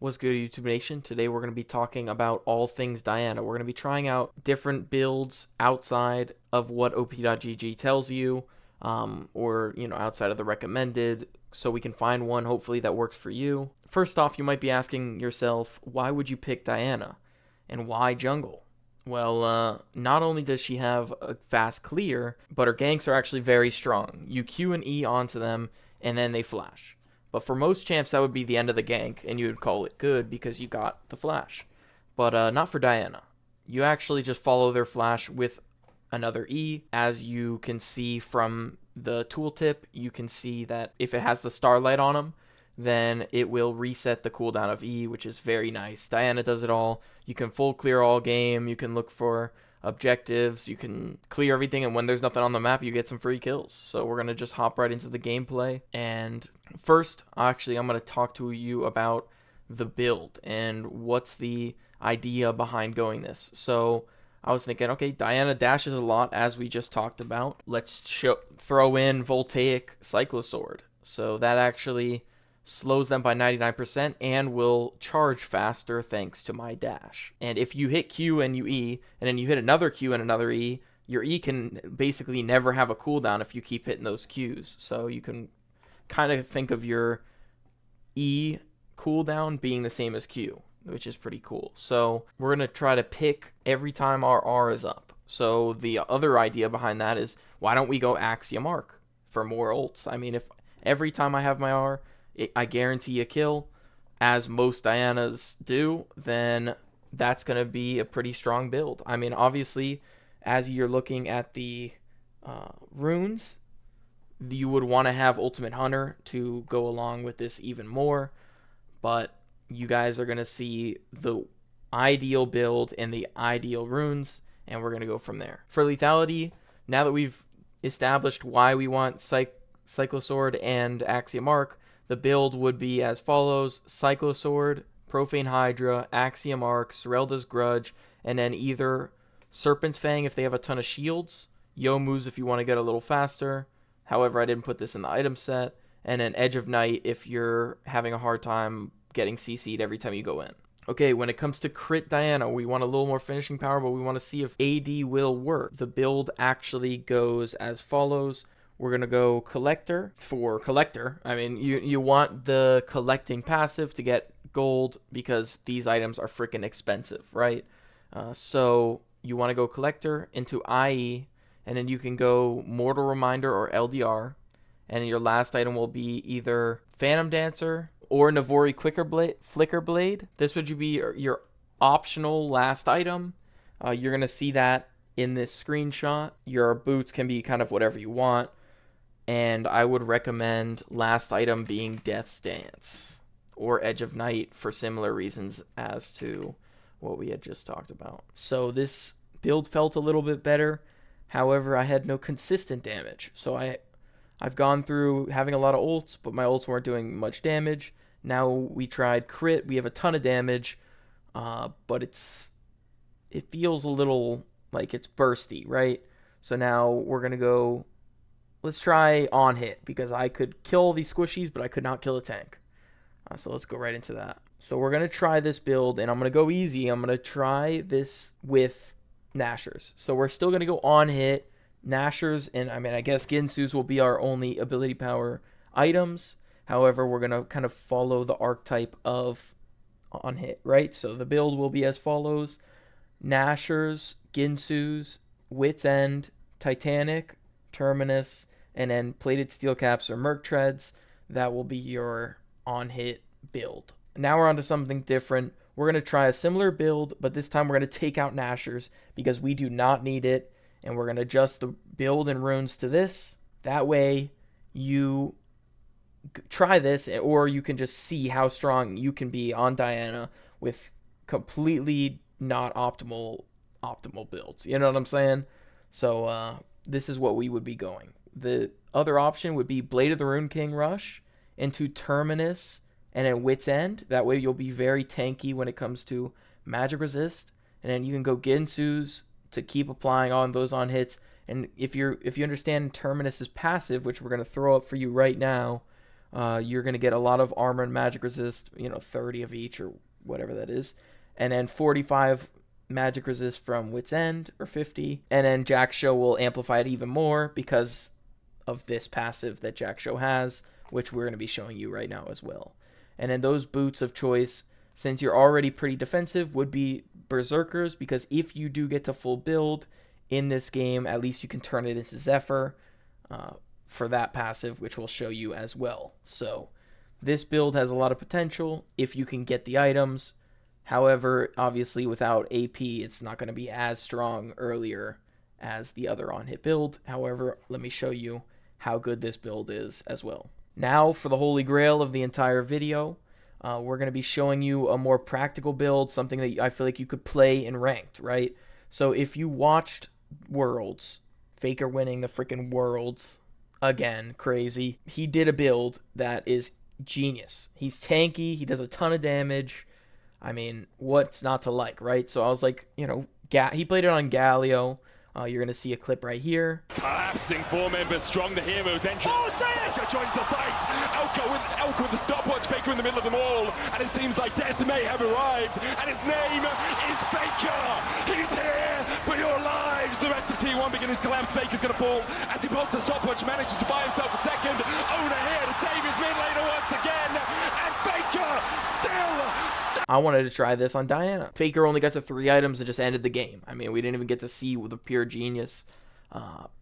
What's good, YouTube Nation? Today we're going to be talking about all things Diana. We're going to be trying out different builds outside of what op.gg tells you, or outside of the recommended, so we can find one hopefully that works for you. First off, you might be asking yourself, why would you pick Diana, and why jungle? Well, not only does she have a fast clear, but her ganks are actually very strong. You Q and E onto them, and then they flash. But for most champs, that would be the end of the gank, and you would call it good because you got the flash. But not for Diana. You actually just follow their flash with another E. As you can see from the tooltip, you can see that if it has the starlight on them, then it will reset the cooldown of E, which is very nice. Diana does it all. You can full clear all game. You can look for objectives. You can clear everything, and when there's nothing on the map, you get some free kills. So we're going to just hop right into the gameplay. And first, actually, I'm going to talk to you about the build and what's the idea behind going this. So I was thinking, okay, Diana dashes a lot, as we just talked about. Let's throw in Voltaic Cyclosword. So that actually slows them by 99% and will charge faster thanks to my dash. And if you hit Q and you E, and then you hit another Q and another E, your E can basically never have a cooldown if you keep hitting those Qs. So you can kind of think of your E cooldown being the same as Q, which is pretty cool. So we're going to try to pick every time our R is up. So the other idea behind that is, why don't we go Axiom Arc for more ults? I mean, if every time I have my R, I guarantee a kill, as most Dianas do, then that's going to be a pretty strong build. I mean, obviously, as you're looking at the runes, you would want to have Ultimate Hunter to go along with this even more, but you guys are going to see the ideal build and the ideal runes, and we're going to go from there. For lethality, now that we've established why we want Cyclosword and Axiom Arc, the build would be as follows: Cyclosword, Profane Hydra, Axiom Arc, Serelda's Grudge, and then either Serpent's Fang if they have a ton of shields, Yomu's if you want to get a little faster. However, I didn't put this in the item set. And then Edge of Night if you're having a hard time getting CC'd every time you go in. Okay, when it comes to crit Diana, we want a little more finishing power, but we want to see if AD will work. The build actually goes as follows. We're going to go Collector for Collector. I mean, you want the collecting passive to get gold because these items are freaking expensive, right? So you want to go Collector into IE, and then you can go Mortal Reminder or LDR. And your last item will be either Phantom Dancer or Navori Flicker Blade. This would be your optional last item. You're going to see that in this screenshot. Your boots can be kind of whatever you want. And I would recommend last item being Death's Dance or Edge of Night for similar reasons as to what we had just talked about. So this build felt a little bit better. However, I had no consistent damage. So I've gone through having a lot of ults, but my ults weren't doing much damage. Now we tried crit. We have a ton of damage, but it feels a little like it's bursty, right? So now we're going to go... Let's try on hit, because I could kill all these squishies, but I could not kill a tank. So let's go right into that. So we're going to try this build, and I'm going to go easy. I'm going to try this with Nashers. So we're still going to go on hit, Nashers, and I guess Ginsu's will be our only ability power items. However, we're going to kind of follow the archetype of on hit, right? So the build will be as follows: Nashers, Ginsu's, Wit's End, Titanic, Terminus, and then Plated Steel Caps or Merc Treads. That will be your on-hit build. Now we're on to something different. We're going to try a similar build, but this time we're going to take out Nashers because we do not need it, and we're going to adjust the build and runes to this. That way you try this, or you can just see how strong you can be on Diana with completely not optimal builds. You know what I'm saying? So this is what we would be going. The other option would be Blade of the Rune King Rush into Terminus and then Wit's End. That way you'll be very tanky when it comes to magic resist. And then you can go Ginsu's to keep applying on those on hits. And if you understand Terminus's passive, which we're going to throw up for you right now, you're going to get a lot of armor and magic resist, 30 of each or whatever that is. And then 45 magic resist from Wit's End, or 50. And then Jack Show will amplify it even more because of this passive that Jack Show has, which we're going to be showing you right now as well. And then those boots of choice, since you're already pretty defensive, would be Berserkers, because if you do get to full build in this game, at least you can turn it into Zephyr for that passive, which we'll show you as well. So this build has a lot of potential if you can get the items. However, obviously without AP, it's not going to be as strong earlier as the other on-hit build. However, let me show you how good this build is as well. Now for the holy grail of the entire video, we're going to be showing you a more practical build, something that I feel like you could play in ranked, right? So if you watched Worlds, Faker winning the freaking Worlds, again, crazy. He did a build that is genius. He's tanky, he does a ton of damage. I mean, what's not to like, right? So I was like, he played it on Galio. You're going to see a clip right here. Collapsing four members strong, the heroes entry. Oh, Faker joins the fight. Elko with the stopwatch, Faker in the middle of them all. And it seems like death may have arrived. And his name is Faker. He's here for your lives. The rest of T1 begins to collapse. Faker's going to fall as he pulls the stopwatch, manages to buy himself a second. Owner here to save his mid laner once again. And Faker still. I wanted to try this on Diana. Faker only got to 3 items and just ended the game. I mean, we didn't even get to see the pure genius.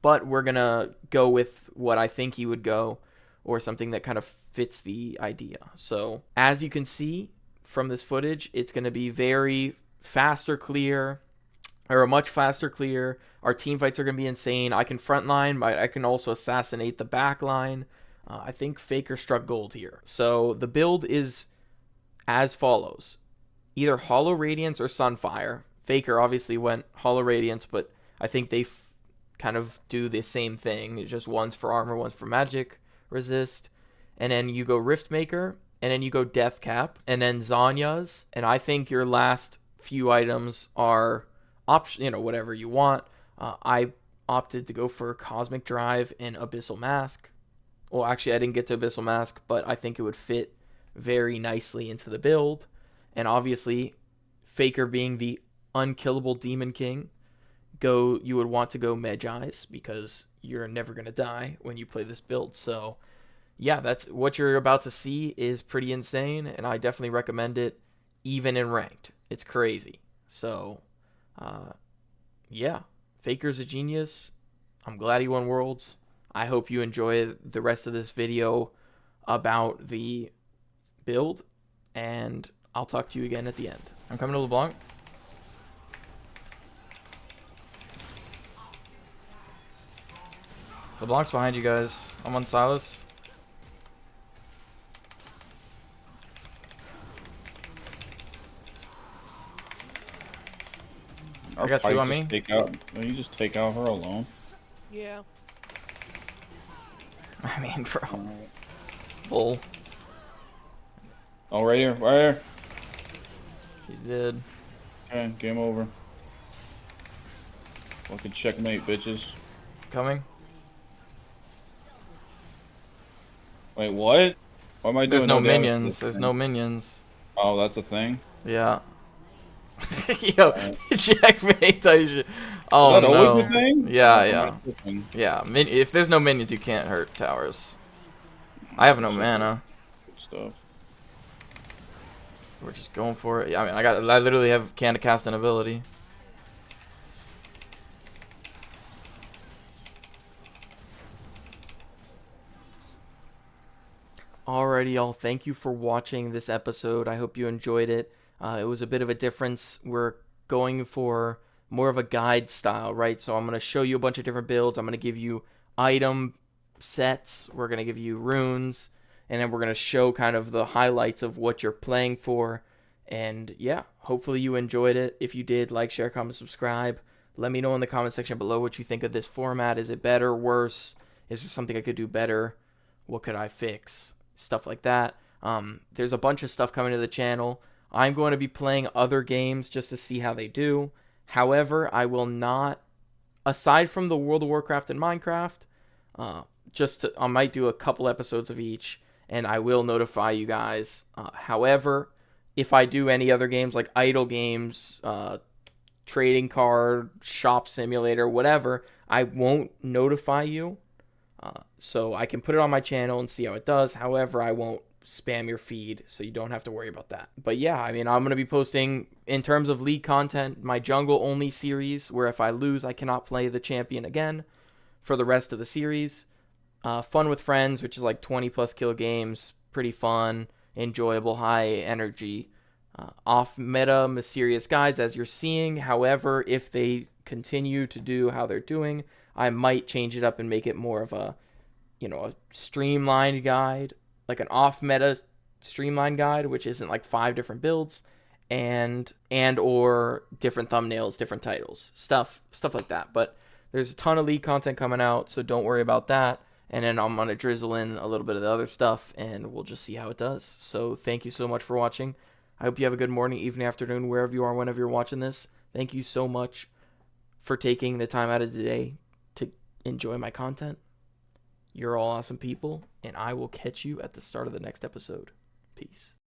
But we're going to go with what I think he would go, or something that kind of fits the idea. So as you can see from this footage, it's going to be very faster clear, or a much faster clear. Our team fights are going to be insane. I can frontline, but I can also assassinate the back line. I think Faker struck gold here. So the build is as follows: either Hollow Radiance or Sunfire. Faker obviously went Hollow Radiance, but I think they kind of do the same thing. It's just one's for armor, one's for magic resist. And then you go Riftmaker, and then you go Death Cap, and then Zanya's. And I think your last few items are whatever you want. I opted to go for Cosmic Drive and Abyssal Mask. Well, actually, I didn't get to Abyssal Mask, but I think it would fit very nicely into the build. And obviously, Faker being the unkillable Demon King, you would want to go Medjai's, because you're never going to die when you play this build. So yeah, that's what you're about to see is pretty insane, and I definitely recommend it even in ranked. It's crazy. So yeah, Faker's a genius. I'm glad he won Worlds. I hope you enjoy the rest of this video about the build, and I'll talk to you again at the end. I'm coming to LeBlanc. LeBlanc's behind you guys. I'm on Silas. I got 2 on me. You just take out her alone. Yeah. I mean, bro. Bull. Oh, right here, right here. She's dead. Okay, game over. Fucking checkmate, bitches. Coming. Wait, what? What am I doing? There's no minions. There's no minions. Oh, that's a thing? Yeah. Yo, checkmate. Oh, Is that no. always a thing? Yeah. Yeah, if there's no minions, you can't hurt towers. I have no mana. Good stuff. We're just going for it. I mean, I literally can't cast an ability. Alrighty, y'all. Thank you for watching this episode. I hope you enjoyed it. It was a bit of a difference. We're going for more of a guide style, right? So I'm going to show you a bunch of different builds. I'm going to give you item sets. We're going to give you runes. And then we're going to show kind of the highlights of what you're playing for. And yeah, hopefully you enjoyed it. If you did, like, share, comment, subscribe. Let me know in the comment section below what you think of this format. Is it better, worse? Is there something I could do better? What could I fix? Stuff like that. There's a bunch of stuff coming to the channel. I'm going to be playing other games just to see how they do. However, I will not, aside from the World of Warcraft and Minecraft, I might do a couple episodes of each. and I will notify you guys. However, if I do any other games like idle games, trading card, shop simulator, whatever, I won't notify you. So I can put it on my channel and see how it does. However, I won't spam your feed, so you don't have to worry about that. But yeah, I mean, I'm going to be posting, in terms of league content, my jungle only series, where if I lose, I cannot play the champion again for the rest of the series. Fun with friends, which is like 20 plus kill games, pretty fun, enjoyable, high energy. Off meta mysterious guides, as you're seeing. However, if they continue to do how they're doing, I might change it up and make it more of a, a streamlined guide, like an off meta streamlined guide, which isn't like 5 different builds and or different thumbnails, different titles, stuff like that. But there's a ton of league content coming out, so don't worry about that. And then I'm going to drizzle in a little bit of the other stuff, and we'll just see how it does. So thank you so much for watching. I hope you have a good morning, evening, afternoon, wherever you are, whenever you're watching this. Thank you so much for taking the time out of the day to enjoy my content. You're all awesome people, and I will catch you at the start of the next episode. Peace.